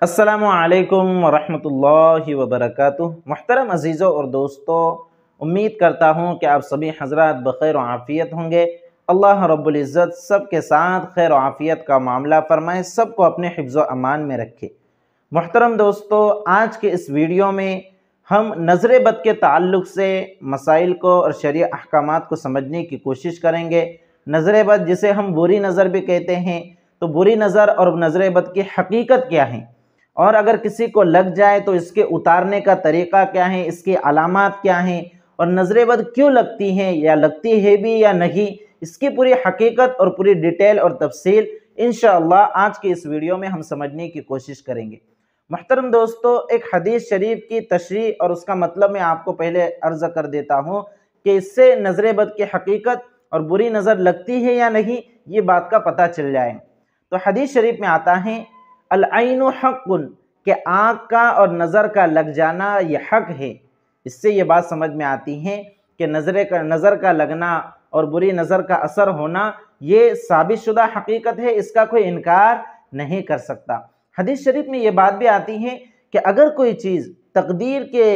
अस्सलामुअलैकुम वरहमतुल्लाहि वबरकातुह। मुहतरम अज़ीज़ों और दोस्तों, उम्मीद करता हूँ कि आप सभी हज़रात बख़ैर व आफ़ियत होंगे। अल्लाह रब्बुल इज़्ज़त सब के साथ खैर व आफ़ियत का मामला फ़रमाए, सबको अपने हिफ्ज़ व अमान में रखे। मुहतरम दोस्तों, आज के इस वीडियो में हम नज़र बद के ताल्लुक़ से मसाइल को और शरई अहकामात को समझने की कोशिश करेंगे। नज़र बद जिसे हम बुरी नज़र भी कहते हैं, तो बुरी नज़र और नज़र बद की हकीकत क्या है, और अगर किसी को लग जाए तो इसके उतारने का तरीक़ा क्या है, इसकी अलामात क्या हैं, और नज़र बद क्यों लगती हैं या लगती है भी या नहीं, इसकी पूरी हकीकत और पूरी डिटेल और तफसील इंशाअल्लाह आज की इस वीडियो में हम समझने की कोशिश करेंगे। मुहतरम दोस्तों, एक हदीस शरीफ की तशरीह और उसका मतलब मैं आपको पहले अर्ज़ कर देता हूँ कि इससे नज़र बद की हकीकत और बुरी नज़र लगती है या नहीं, ये बात का पता चल जाए। तो हदीस शरीफ में आता है, अल-ऐनु हक़्क़ुन, कि आँख का और नज़र का लग जाना ये हक़ है। इससे ये बात समझ में आती है कि नज़र का लगना और बुरी नज़र का असर होना ये साबित शुदा हकीकत है, इसका कोई इनकार नहीं कर सकता। हदीस शरीफ में ये बात भी आती है कि अगर कोई चीज़ तकदीर के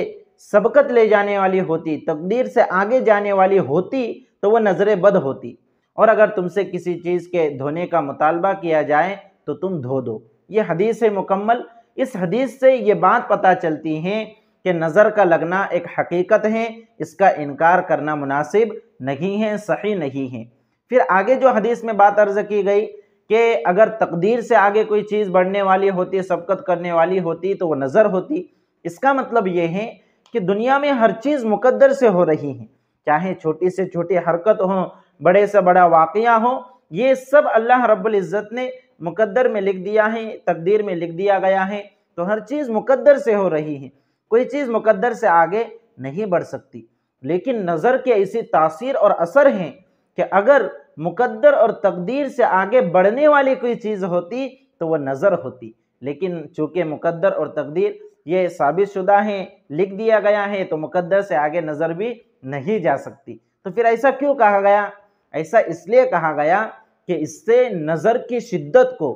सबकत ले जाने वाली होती, तकदीर से आगे जाने वाली होती, तो वह नज़र बद होती, और अगर तुमसे किसी चीज़ के धोने का मुतालबा किया जाए तो तुम धो दो। ये हदीस है मुकम्मल। इस हदीस से ये बात पता चलती है कि नज़र का लगना एक हकीकत है, इसका इनकार करना मुनासिब नहीं है, सही नहीं है। फिर आगे जो हदीस में बात अर्ज़ की गई कि अगर तकदीर से आगे कोई चीज़ बढ़ने वाली होती, सबकत करने वाली होती, तो वह नज़र होती। इसका मतलब ये है कि दुनिया में हर चीज़ मुक़द्दर से हो रही है, चाहे छोटी से छोटी हरकत हो, बड़े से बड़ा वाक़या हो, ये सब अल्लाह रब्बुल इज़्ज़त ने मुक़द्दर में लिख दिया है, तकदीर में लिख दिया गया है। तो हर चीज़ मुक़द्दर से हो रही है, कोई चीज़ मुक़द्दर से आगे नहीं बढ़ सकती। लेकिन नज़र के ऐसी तासीर और असर हैं कि अगर मुक़द्दर और तकदीर से आगे बढ़ने वाली कोई चीज़ होती तो वह नज़र होती। लेकिन चूँकि मुक़द्दर और तकदीर ये साबित शुदा है, लिख दिया गया है, तो मुक़द्दर से आगे नज़र भी नहीं जा सकती। तो फिर ऐसा क्यों कहा गया? ऐसा इसलिए कहा गया कि इससे नज़र की शिद्दत को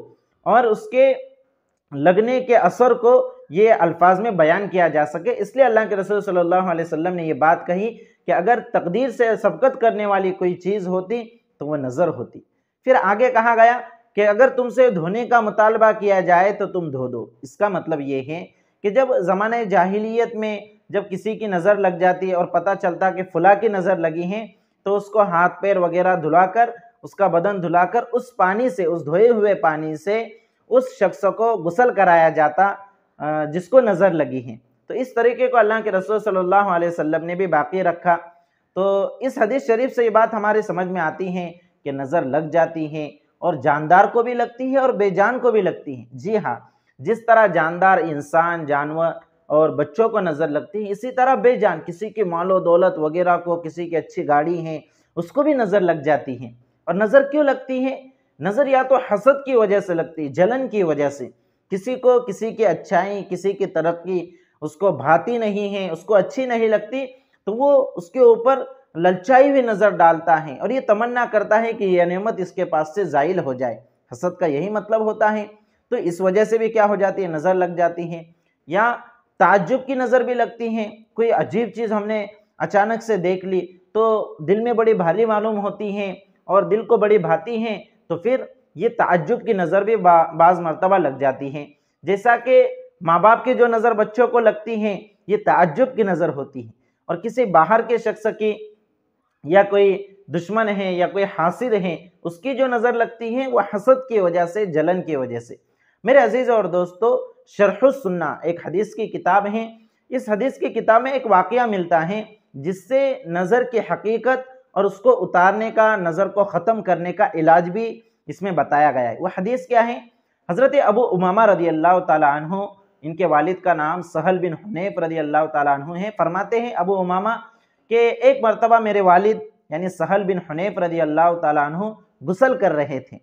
और उसके लगने के असर को ये अल्फाज में बयान किया जा सके, इसलिए अल्लाह के रसूल सल्लल्लाहु अलैहि वसल्लम ने ये बात कही कि अगर तकदीर से सबकत करने वाली कोई चीज़ होती तो वह नज़र होती। फिर आगे कहा गया कि अगर तुमसे धोने का मुतालबा किया जाए तो तुम धो दो। इसका मतलब ये है कि जब ज़माने जाहिलियत में जब किसी की नज़र लग जाती और पता चलता कि फ़ुला की नज़र लगी है, तो उसको हाथ पैर वगैरह धुलाकर, उसका बदन धुलाकर उस पानी से, उस धोए हुए पानी से उस शख्स को गुस्ल कराया जाता जिसको नज़र लगी है। तो इस तरीके को अल्लाह के रसूल सल्लल्लाहु अलैहि वसल्लम ने भी बाकी रखा। तो इस हदीस शरीफ से ये बात हमारे समझ में आती है कि नज़र लग जाती है, और जानदार को भी लगती है और बेजान को भी लगती है। जी हाँ, जिस तरह जानदार इंसान, जानवर और बच्चों को नज़र लगती है, इसी तरह बेजान किसी की मालो दौलत वगैरह को, किसी की अच्छी गाड़ी है, उसको भी नज़र लग जाती है। और नज़र क्यों लगती है? नज़र या तो हसद की वजह से लगती है, जलन की वजह से। किसी को किसी की अच्छाई, किसी की तरक्की उसको भाती नहीं है, उसको अच्छी नहीं लगती, तो वो उसके ऊपर ललचाई हुई नज़र डालता है और ये तमन्ना करता है कि यह नेमत इसके पास से ज़ाइल हो जाए। हसद का यही मतलब होता है। तो इस वजह से भी क्या हो जाती है, नज़र लग जाती है। या ताज्जुब की नज़र भी लगती है, कोई अजीब चीज़ हमने अचानक से देख ली तो दिल में बड़ी भारी मालूम होती है और दिल को बड़ी भाती हैं, तो फिर ये ताज्जुब की नज़र भी बाज़ मरतबा लग जाती है। जैसा कि माँ बाप की जो नज़र बच्चों को लगती है, ये ताज्जुब की नज़र होती है। और किसी बाहर के शख्स की, या कोई दुश्मन है या कोई हासिद है, उसकी जो नज़र लगती है वह हसद की वजह से, जलन की वजह से। मेरे अजीज़ और दोस्तों, शरहुस सुन्ना एक हदीस की किताब है। इस हदीस की किताब में एक वाक़या मिलता है जिससे नज़र की हकीकत और उसको उतारने का, नज़र को ख़त्म करने का इलाज भी इसमें बताया गया है। वह हदीस क्या है? हज़रत अबू उमामा रज़ी अल्लाह ताला अन्हु, इनके वालिद का नाम सहल बिन हुनैफ रज़ी अल्लाह ताला अन्हु है। फरमाते हैं अबू उमामा कि एक मरतबा मेरे वालिद यानी सहल बिन हुनैफ रज़ी अल्लाह ताला अन्हु गुस्ल कर रहे थे,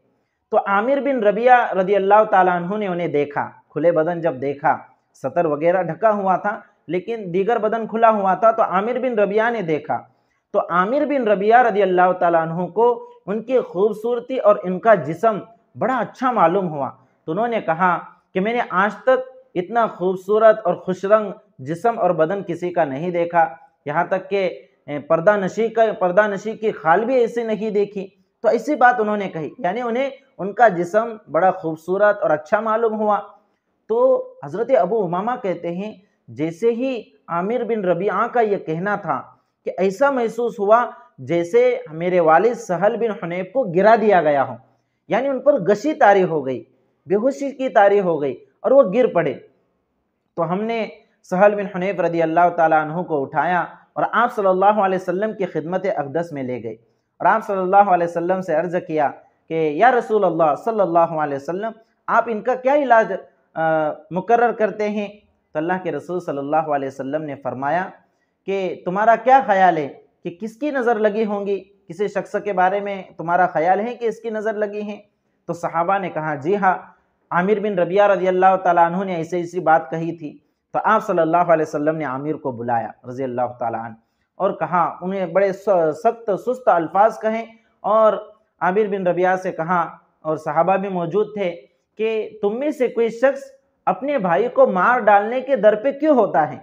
तो आमिर बिन रबिया रज़ी अल्लाह ताला अन्हु ने उन्हें देखा। खुले बदन जब देखा, सतर वगैरह ढका हुआ था लेकिन दीगर बदन खुला हुआ था, तो आमिर बिन रबिया ने देखा। तो आमिर बिन रबिया रज़ी अल्लाह ताला अन्हु को उनकी खूबसूरती और इनका जिस्म बड़ा अच्छा मालूम हुआ। तो उन्होंने कहा कि मैंने आज तक اتنا خوبصورت اور خوش رنگ جسم اور بدن کسی کا نہیں دیکھا، یہاں تک کہ پردہ نشی کی خال بھی ایسی نہیں دیکھی۔ تو ایسی بات انہوں نے کہی، یعنی انہیں ان کا جسم بڑا خوبصورت اور اچھا معلوم ہوا۔ تو حضرت ابو امامہ کہتے ہیں جیسے ہی عامر بن ربیعہ کا یہ کہنا تھا کہ ایسا محسوس ہوا جیسے میرے والد سہل بن حنیف کو گرا دیا گیا ہو، یعنی ان پر غشی طاری ہو گئی، بے ہوشی کی طاری ہو گئی اور وہ گر پڑے۔ تو ہم نے سہل بن حنیف رضی اللہ تعالیٰ عنہ کو اٹھایا اور آپ صلی اللہ علیہ وسلم کی خدمت اقدس میں لے گئے، اور آپ صلی اللہ علیہ وسلم سے عرض کیا کہ یا رسول اللہ صلی اللہ علیہ وسلم، آپ ان کا کیا علاج مقرر کرتے ہیں؟ تو اللہ کے رسول صلی اللہ علیہ وسلم نے فرمایا کہ تمہارا کیا خیال ہے کہ کس کی نظر لگی ہوں گی؟ کسی شخص کے بارے میں تمہارا خیال ہے کہ اس کی نظر لگی ہے؟ تو صحابہ نے کہا جی ہاں، عامر بن ربیعہ رضی اللہ تعالیٰ عنہ نے ایسی بات کہی تھی۔ تو آپ صلی اللہ علیہ وسلم نے عامر کو بلایا رضی اللہ تعالیٰ عنہ اور کہا، انہیں بڑے سخت سست الفاظ کہیں، اور عامر بن ربیعہ سے کہا، اور صحابہ بھی موجود تھے، کہ تم میں سے کوئی شخص اپنے بھائی کو مار ڈالنے کے در پہ کیوں ہوتا ہے؟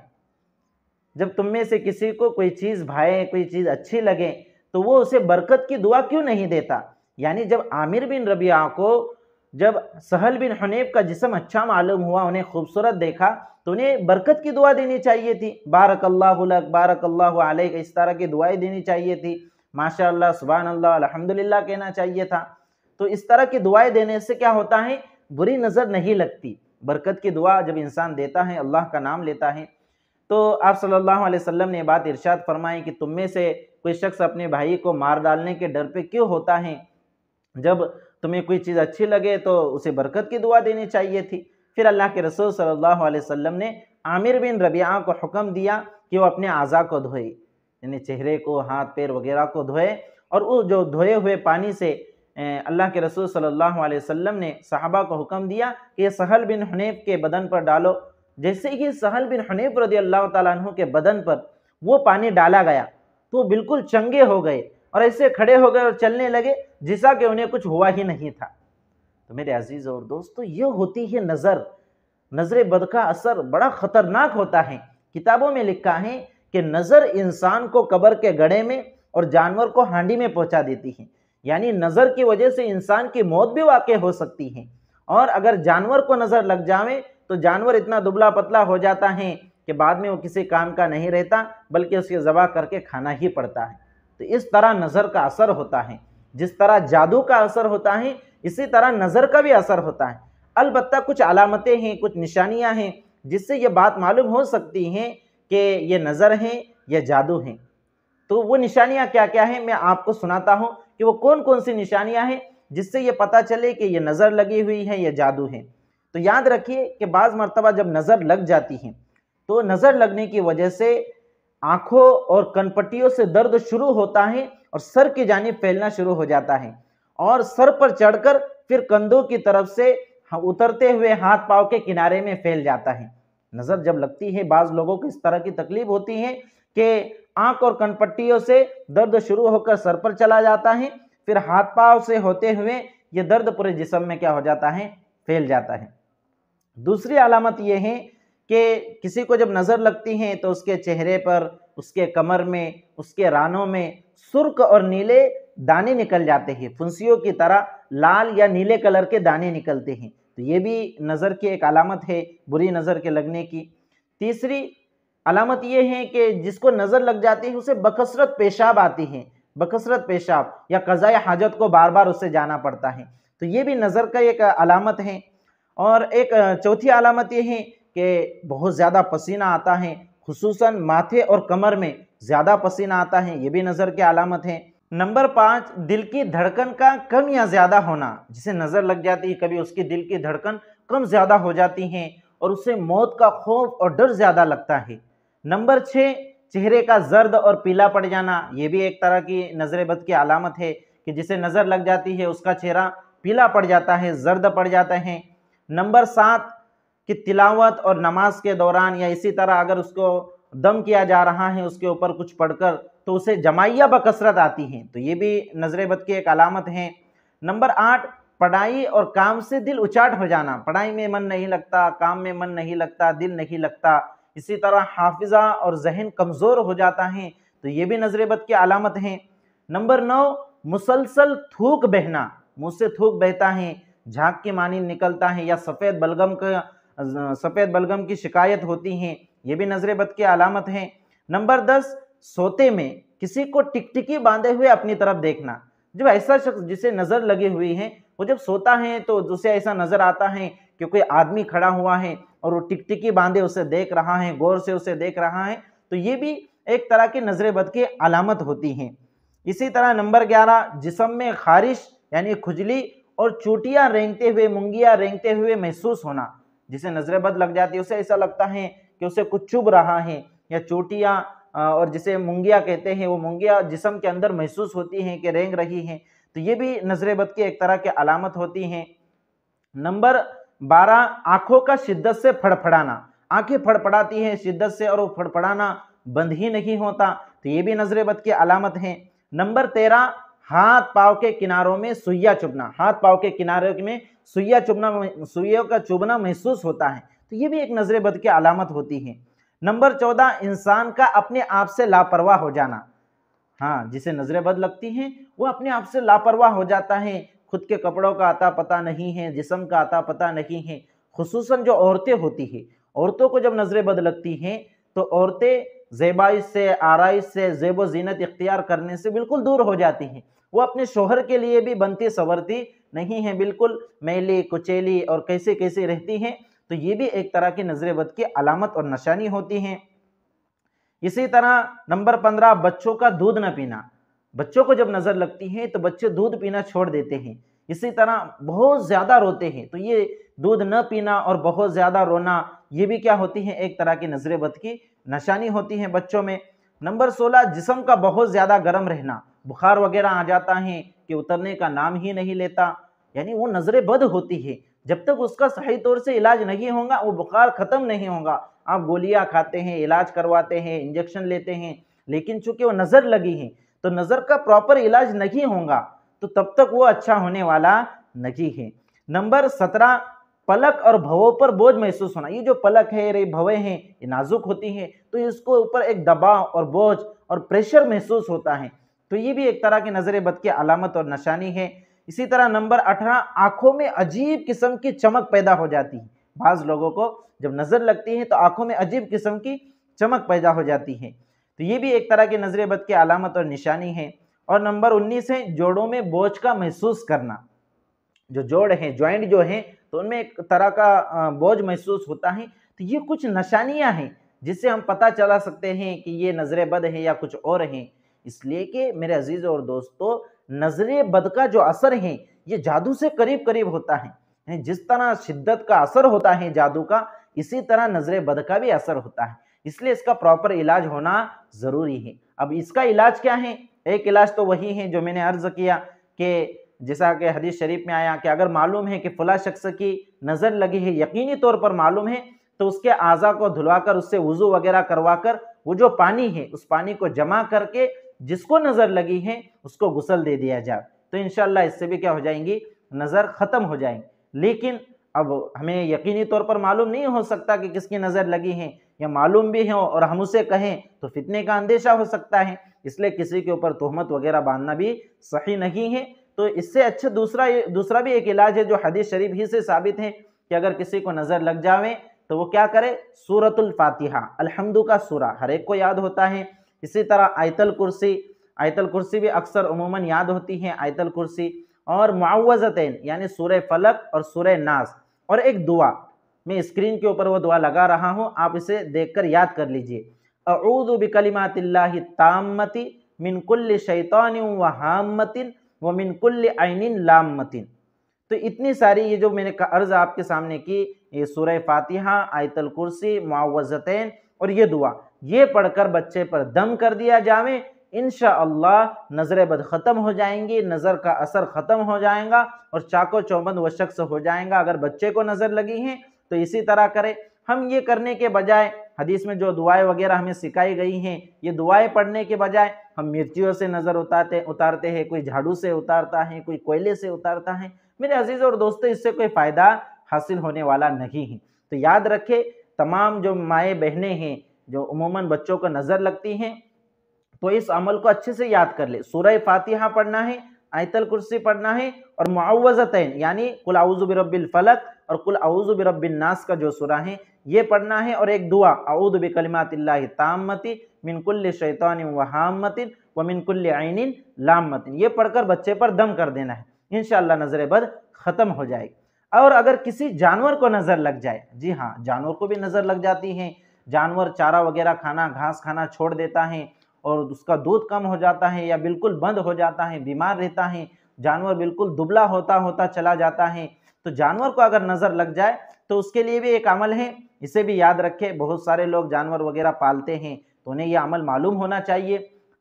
جب تم میں سے کسی کو کوئی چیز بھائے، کوئی چیز اچھی لگے، تو وہ اسے برکت کی دعا کیوں نہیں دیتا؟ یعنی جب عامر بن ربیعہ کو جب سہل بن حنیف کا جسم اچھا معلوم ہوا، انہیں خوبصورت دیکھا، تو انہیں برکت کی دعا دینی چاہیے تھی، بارک اللہ لک، بارک اللہ علیک، اس طرح کی دعائیں دینی چاہیے تھی، ماشاء اللہ، سبحان اللہ، الحمدللہ کہنا چاہیے تھا۔ تو اس طرح کی دعائیں دینے سے کیا ہوتا ہے؟ بری نظر نہیں لگتی۔ برکت کی دعا جب انسان دیتا ہے، اللہ کا نام لیتا ہے، تو آپ صلی اللہ علیہ وسلم نے بات ارشاد فرمائی کہ تم میں سے کوئی شخص اپنے بھائی کو مار ڈالنے کے ڈر پہ کیوں ہوتا ہے؟ جب تمہیں کوئی چیز اچھی لگے تو اسے برکت کی دعا دینی چاہیے تھی۔ پھر اللہ کے رسول صلی اللہ علیہ وسلم نے عامر بن ربیعہ کو حکم دیا کہ وہ اپنے اعضاء کو دھوئے، یعنی چہرے کو، ہاتھ پیر وغیرہ کو دھوئے، اور وہ جو دھوئے ہوئے پانی سے اللہ کے رسول صلی اللہ علیہ وسلم نے صحابہ کو حکم دیا کہ یہ سہل بن حنیف کے بدن پر ڈالو۔ جیسے ہی سہل بن حنیف رضی اللہ تعالیٰ عنہ کے بدن پر وہ پانی ڈالا گیا تو وہ بالکل چنگے ہو گئے اور ایسے کھڑے ہو گئے اور چلنے لگے جیسا کہ انہیں کچھ ہوا ہی نہیں تھا۔ تو میرے عزیز اور دوستو، یہ ہوتی ہے نظر بد کا اثر بڑا خطرناک ہوتا ہے۔ کتابوں میں لکھا ہے کہ نظر انسان کو قبر کے گڑھے میں اور جانور کو ہانڈی میں پہنچا دیتی ہے، یعنی نظر کی وجہ سے انسان کی موت بھی واقع ہو سکتی ہے، اور اگر جانور کو نظر لگ جائے تو جانور اتنا دبلا پتلا ہو جاتا ہے کہ بعد میں وہ کسی کام کا نہیں رہتا، بلکہ اسے ذبح کر کے کھانا ہی پڑتا ہے۔ تو اس طرح نظر کا اثر ہوتا ہے، جس طرح جادو کا اثر ہوتا ہے، اسی طرح نظر کا بھی اثر ہوتا ہے۔ البتہ کچھ علامتیں ہیں، کچھ نشانیاں ہیں جس سے یہ بات معلوم ہو سکتی ہیں کہ یہ نظر ہیں یا جادو ہیں۔ تو وہ نشانیاں کیا کیا ہیں میں آپ کو سناتا ہوں کہ وہ کون کون سی نشانیاں ہیں جس سے یہ پتہ چلے کہ یہ نظر لگی ہوئی ہے یا جادو ہے۔ تو یاد رکھیے کہ بعض مرتبہ جب نظر لگ جاتی ہے تو نظر لگنے کی وجہ سے آنکھوں اور کن پٹیوں سے درد شروع ہوتا ہے اور سر کی جانب پھیلنا شروع ہو جاتا ہے، اور سر پر چڑھ کر پھر کندھوں کی طرف سے اترتے ہوئے ہاتھ پاؤں کے کنارے میں پھیل جاتا ہے۔ نظر جب لگتی ہے بعض لوگوں کو اس طرح کی تکلیف ہوتی ہے کہ آنکھ اور کن پٹیوں سے درد شروع ہو کر سر پر چلا جاتا ہے، پھر ہاتھ پاؤں سے ہوتے ہوئے یہ درد پورے جسم میں کیا ہو جاتا ہے؟ پھیل جاتا ہے۔ دوسری علامت یہ ہے کہ کسی کو جب نظر لگتی ہے تو اس کے چہرے پر، اس کے کمر میں، اس کے رانوں میں سرخ اور نیلے دانے نکل جاتے ہیں، پھنسیوں کی طرح لال یا نیلے کلر کے دانے نکلتے ہیں۔ تو یہ بھی نظر کی ایک علامت ہے، بری نظر کے لگنے کی۔ تیسری علامت یہ ہے کہ جس کو نظر لگ جاتی ہے اسے بکثرت پیشاب آتی ہے، بکثرت پیشاب، یا قضاء حاجت کو بار بار اسے جانا پڑتا ہے، تو یہ بھی نظر کا ایک علامت ہے۔ اور ایک چوتھی علامت یہ ہے کہ بہت زیادہ پسینہ آتا ہے، خصوصاً ماتھے اور کمر میں زیادہ پسینہ آتا ہے، یہ بھی نظر کی علامت ہے۔ نمبر 5، دل کی دھڑکن کا کم یا زیادہ ہونا۔ جسے نظر لگ جاتی ہے کبھی اس کی دل کی دھڑکن کم زیادہ ہو جاتی ہیں اور اسے موت کا خوف اور ڈر زیادہ لگتا ہے۔ نمبر 6، چہرے کا زرد اور پیلا پڑ جانا، یہ بھی ایک طرح کی نظر بد کی علامت ہے کہ جسے نظر لگ جاتی ہے اس کا چہرہ پیلا پڑ جاتا ہے، زرد پڑ جاتا ہے۔ نمبر 7، کہ تلاوت اور نماز کے دوران یا اسی طرح اگر اس کو دم کیا جا رہا ہے اس کے اوپر کچھ پڑھ کر تو اسے جمائیہ بکثرت آتی ہیں، تو یہ بھی نظر بد کی ایک علامت ہے۔ نمبر 8، पढ़ाई और काम से दिल उचाट हो जाना, पढ़ाई में मन नहीं लगता, काम में मन नहीं लगता, दिल नहीं लगता। इसी तरह हाफिजा और जहन कमज़ोर हो जाता है, तो ये भी नज़र बद की अलामत है। नंबर 9, मुसलसल थूक बहना, मुँह से थूक बहता है, झाग की मानी निकलता है, या सफ़ेद बलगम की शिकायत होती है, ये भी नज़र बद की अलामत है। नंबर 10, सोते में किसी को टिकटिकी बांधे हुए अपनी तरफ देखना। जब ऐसा शख्स जिसे नज़र लगी हुई है वो जब सोता है तो उसे ऐसा नज़र आता है कि कोई आदमी खड़ा हुआ है और वो टिकटिकी बांधे उसे देख रहा है, गौर से उसे देख रहा है, तो ये भी एक तरह की नज़र बद की अलामत होती है। इसी तरह नंबर 11, जिस्म में खारिश यानी खुजली और चोटियाँ रेंगते हुए, मुंगियाँ रेंगते हुए महसूस होना। जिसे नज़र बद लग जाती है उसे ऐसा लगता है कि उसे कुछ चुभ रहा है, या चोटियाँ और जिसे मुंगिया कहते हैं, वो मुंगिया जिस्म के अंदर महसूस होती हैं कि रेंग रही हैं, तो ये भी नज़र बद की एक तरह की अलामत होती हैं। नंबर 12, आँखों का शिद्दत से फड़फड़ाना, आँखें फड़फड़ाती हैं शिद्दत से और वो फड़फड़ाना बंद ही नहीं होता, तो ये भी नज़र बद की अलामत है। नंबर 13, हाथ पाँव के किनारों में सुइया चुभना, हाथ पाँव के किनारों में सुइयों का चुभना महसूस होता है, तो ये भी एक नज़र बद की अलामत होती है। नंबर 14, इंसान का अपने आप से लापरवाह हो जाना। हाँ, जिसे नज़र बद लगती हैं वो अपने आप से लापरवाह हो जाता है, खुद के कपड़ों का अता पता नहीं है, जिस्म का अता पता नहीं है। खुसूसन जो औरतें होती हैं, औरतों को जब नज़र बद लगती हैं तो औरतें ज़ेबाइश से, आराइश से, ज़ेब ज़ीनत इख्तियार करने से बिल्कुल दूर हो जाती हैं। वो अपने शोहर के लिए भी बनती संवरती नहीं है, बिल्कुल मैली कुचैली और कैसे कैसे रहती हैं, तो ये भी एक तरह की नज़र बद की अलामत और निशानी होती हैं। इसी तरह नंबर 15, बच्चों का दूध न पीना, बच्चों को जब नज़र लगती है तो बच्चे दूध पीना छोड़ देते हैं। इसी तरह बहुत ज़्यादा रोते हैं, तो ये दूध न पीना और बहुत ज़्यादा रोना, ये भी क्या होती है, एक तरह की नज़र बद की निशानी होती है बच्चों में। नंबर 16, जिस्म का बहुत ज़्यादा गर्म रहना, बुखार वगैरह आ जाता है कि उतरने का नाम ही नहीं लेता, यानी वो नज़र बद होती है। जब तक उसका सही तौर से इलाज नहीं होगा वो बुखार ख़त्म नहीं होगा। आप गोलियां खाते हैं, इलाज करवाते हैं, इंजेक्शन लेते हैं, लेकिन चूंकि वो नज़र लगी है तो नज़र का प्रॉपर इलाज नहीं होगा, तो तब तक वो अच्छा होने वाला नहीं है। नंबर 17, पलक और भवों पर बोझ महसूस होना। ये जो पलक है, ये भवें हैं, ये नाजुक होती हैं, तो इसको ऊपर एक दबाव और बोझ और प्रेशर महसूस होता है, तो ये भी एक तरह की नज़र बद की अलामत और निशानी है। इसी तरह नंबर 18, आंखों में अजीब किस्म की चमक पैदा हो जाती है। बाज़ लोगों को जब नज़र लगती है तो आंखों में अजीब किस्म की चमक पैदा हो जाती है, तो ये भी एक तरह की नज़र बद की अलामत और निशानी है। और नंबर 19 है जोड़ों में बोझ का महसूस करना। जो जोड़ हैं, जॉइंट जो हैं, तो उनमें एक तरह का बोझ महसूस होता है, तो ये कुछ निशानियां हैं जिससे हम पता चला सकते हैं कि ये नज़र बद है या कुछ और हैं। इसलिए कि मेरे अजीज़ और दोस्तों, नज़र बद का जो असर है ये जादू से करीब करीब होता है। जिस तरह शिद्दत का असर होता है जादू का, इसी तरह नज़र बद का भी असर होता है, इसलिए इसका प्रॉपर इलाज होना ज़रूरी है। अब इसका इलाज क्या है? एक इलाज तो वही है जो मैंने अर्ज़ किया कि जैसा कि हदीस शरीफ में आया कि अगर मालूम है कि फला शख्स की नज़र लगी है, यकीनी तौर पर मालूम है, तो उसके आज़ा को धुलवाकर उससे वुज़ू वगैरह करवाकर वो जो पानी है उस पानी को जमा करके जिसको नज़र लगी है उसको गुस्ल दे दिया जाए, तो इंशाअल्लाह इससे भी क्या हो जाएंगी, नज़र ख़त्म हो जाएंगी। लेकिन अब हमें यकीनी तौर पर मालूम नहीं हो सकता कि किसकी नज़र लगी है, या मालूम भी हो और हम उसे कहें तो फितने का अंदेशा हो सकता है, इसलिए किसी के ऊपर तोहमत वगैरह बांधना भी सही नहीं है। तो इससे अच्छा दूसरा भी एक इलाज है जो हदीस शरीफ ही से साबित है कि अगर किसी को नज़र लग जावे तो वो क्या करे, सूरतुल फातिहा, अल्हम्दु का सूरा हर एक को याद होता है। इसी तरह आयतल कुर्सी भी अक्सर उमूमन याद होती है, आयतल कुर्सी, और मुअव्वज़तैन यानी सूरह फलक और सूरह नास, और एक दुआ, मैं स्क्रीन के ऊपर वो दुआ लगा रहा हूँ, आप इसे देखकर याद कर लीजिए। अऊज़ु बिकलिमातिल्लाहि ताम्मति मिन कुल्लि शैतानिन व हाम्मतिन व मिन कुल्लि ऐनिन लाम्मतिन। तो इतनी सारी ये जो मैंने अर्ज़ आपके सामने की, ये सूरह फातिहा, आयतल कुर्सी, मुअव्वज़तैन और ये दुआ, ये पढ़कर बच्चे पर दम कर दिया जावे, इंशाअल्लाह नज़र बद ख़त्म हो जाएंगी, नज़र का असर ख़त्म हो जाएगा और चाको चौबंद वो शख्स हो जाएगा। अगर बच्चे को नज़र लगी है तो इसी तरह करे। हम ये करने के बजाय हदीस में जो दुआएं वगैरह हमें सिखाई गई हैं, ये दुआएं पढ़ने के बजाय हम मिर्चियों से नज़र उतारते हैं, कोई झाड़ू से उतारता है, कोई कोयले से उतारता है। میرے عزیزوں اور دوستوں اس سے کوئی فائدہ حاصل ہونے والا نہیں ہے۔ تو یاد رکھے تمام جو مائیں بہنیں ہیں جو عموماً بچوں کو نظر لگتی ہیں، تو اس عمل کو اچھے سے یاد کر لے۔ سورہ فاتحہ پڑھنا ہے، آیت الکرسی پڑھنا ہے، اور معوذتین یعنی قل اعوذ برب الفلق اور قل اعوذ برب الناس کا جو سورہ ہے یہ پڑھنا ہے، اور ایک دعا اعوذ بکلمات اللہ التامۃ من کل شیطان وہامۃ ومن کل عین لامۃ، یہ پڑھ کر بچے پر دم کر دینا ہے، انشاءاللہ نظر بد ختم ہو جائے گی۔ اور اگر کسی جانور کو نظر لگ جائے، جی ہاں جانور کو بھی نظر لگ جاتی ہے، جانور چارہ وغیرہ کھانا، گھاس کھانا چھوڑ دیتا ہے اور اس کا دودھ کم ہو جاتا ہے یا بالکل بند ہو جاتا ہے، بیمار رہتا ہے، جانور بالکل دبلا ہوتا چلا جاتا ہے، تو جانور کو اگر نظر لگ جائے تو اس کے لیے بھی ایک عمل ہے، اسے بھی یاد رکھے۔ بہت سارے لوگ جانور وغیرہ پالتے ہیں تو انہیں یہ عمل معلوم ہونا چاہیے۔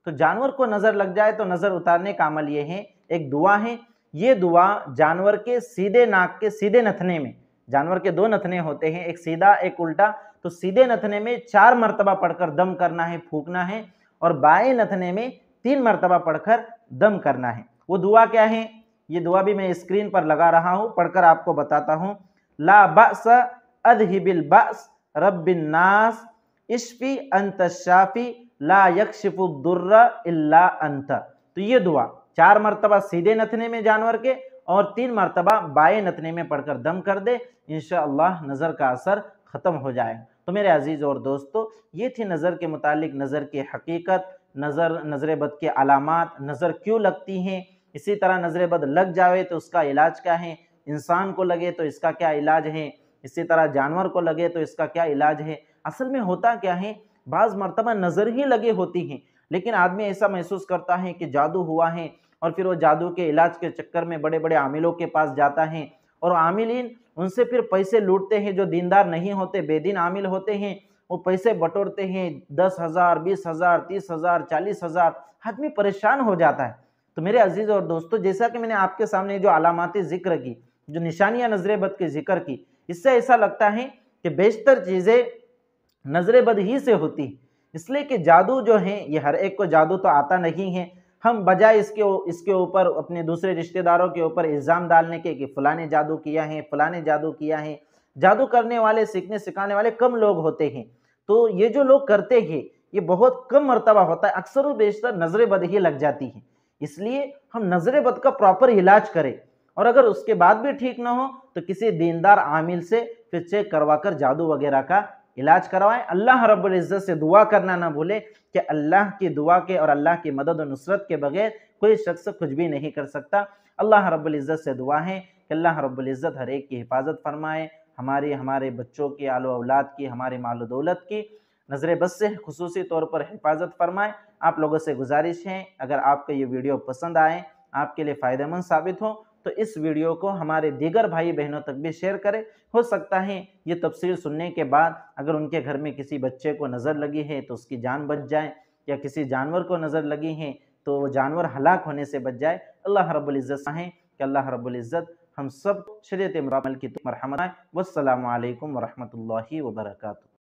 تو جانور کو نظر لگ جائے تو نظر اتارنے کا عمل یہ ہے، ایک دعا ہے، یہ دعا جانور کے سیدھے ناک کے سیدھے نتھنے میں، جانور کے دو نتھنے ہوتے ہیں، ایک سیدھا ایک الٹا، تو سیدھے نتھنے میں 4 مرتبہ پڑھ کر دم کرنا ہے، پھونکنا ہے، اور بائیں نتھنے میں 3 مرتبہ پڑھ کر دم کرنا ہے۔ وہ دعا کیا ہے؟ یہ دعا بھی میں اسکرین پر لگا رہا ہوں، پڑھ کر آپ کو بتاتا ہوں۔ لا بأس اذهب البأس رب الناس اشفی انت الشافی لا یکشف الضر الا انت۔ تو یہ دعا 4 مرتبہ سیدھے نتھنے میں جانور کے اور 3 مرتبہ بائیں نتھنے میں پڑھ کر دم کر دے، انشاءاللہ نظر کا اثر ختم ہو جائے۔ تو میرے عزیز اور دوستو یہ تھی نظر کے متعلق نظر کی حقیقت، نظر بد کے علامات، نظر کیوں لگتی ہیں، اسی طرح نظر بد لگ جائے تو اس کا علاج کیا ہے، انسان کو لگے تو اس کا کیا علاج ہے، اسی طرح جانور کو لگے تو اس کا کیا علاج ہے۔ اصل میں ہوتا کیا ہے، بعض مرتبہ نظر ہی لگے ہوتی ہیں لیکن آدمی ایسا محسوس کرتا ہے کہ جادو ہوا ہے، اور پھر وہ جادو کے علاج کے چکر میں بڑے بڑے عاملوں کے پاس جاتا ہے، اور عاملین ان سے پھر پیسے لوٹتے ہیں، جو دیندار نہیں ہوتے بے دین عامل ہوتے ہیں، وہ پیسے بٹورتے ہیں، 10,000 20,000 30,000 40,000، آدمی پریشان ہو جاتا ہے۔ تو میرے عزیز اور دوستو جیسا کہ میں نے آپ کے سامنے جو علامات ذکر کی، جو نشانیاں نظر بد کے ذکر کی، اس سے ایسا لگتا ہے کہ بیشتر چیزیں نظر بد ہی سے ہوتی ہیں، اس لیے کہ جادو جو ہیں یہ ہر ایک کو جادو تو آتا نہیں ہے۔ ہم بجائے اس کے اوپر اپنے دوسرے رشتہ داروں کے اوپر الزام ڈالنے کے کہ فلاں نے جادو کیا ہے، فلاں نے جادو کیا ہے، جادو کرنے والے سیکھنے سکھانے والے کم لوگ ہوتے ہیں، تو یہ جو لوگ کرتے ہیں یہ بہت کم مرتبہ ہوتا ہے، اکثر و بیشتر نظر بد ہی لگ جاتی ہے۔ اس لیے ہم نظر بد کا پراپر علاج کریں، اور اگر اس کے بعد بھی ٹھیک نہ ہو تو کسی دیندار عامل سے پھر چیک کروا کر جادو وغیرہ کا علاج کروائیں۔ اللہ رب العزت سے دعا کرنا نہ بھولے کہ اللہ کی دعا کے اور اللہ کی مدد و نصرت کے بغیر کوئی شخص کچھ بھی نہیں کر سکتا۔ اللہ رب العزت سے دعا ہے کہ اللہ رب العزت ہر ایک کی حفاظت فرمائے، ہمارے بچوں کی، آل و اولاد کی، ہمارے مال و دولت کی، نظر بد سے خصوصی طور پر حفاظت فرمائے۔ آپ لوگوں سے گزارش ہے اگر آپ کو یہ ویڈیو پسند آئے، آپ کے لیے فائدہ مند ثابت ہو تو اس ویڈیو کو ہمارے دیگر بھائی بہنوں تک بھی شیئر کریں۔ ہو سکتا ہے یہ تفسیر سننے کے بعد اگر ان کے گھر میں کسی بچے کو نظر لگی ہے تو اس کی جان بچ جائے، یا کسی جانور کو نظر لگی ہے تو وہ جانور ہلاک ہونے سے بچ جائے۔ اللہ رب العزت چاہیں کہ اللہ رب العزت ہم سب شریعت عمل کی مرحمت آئے۔ والسلام علیکم ورحمۃ اللہ وبرکاتہ۔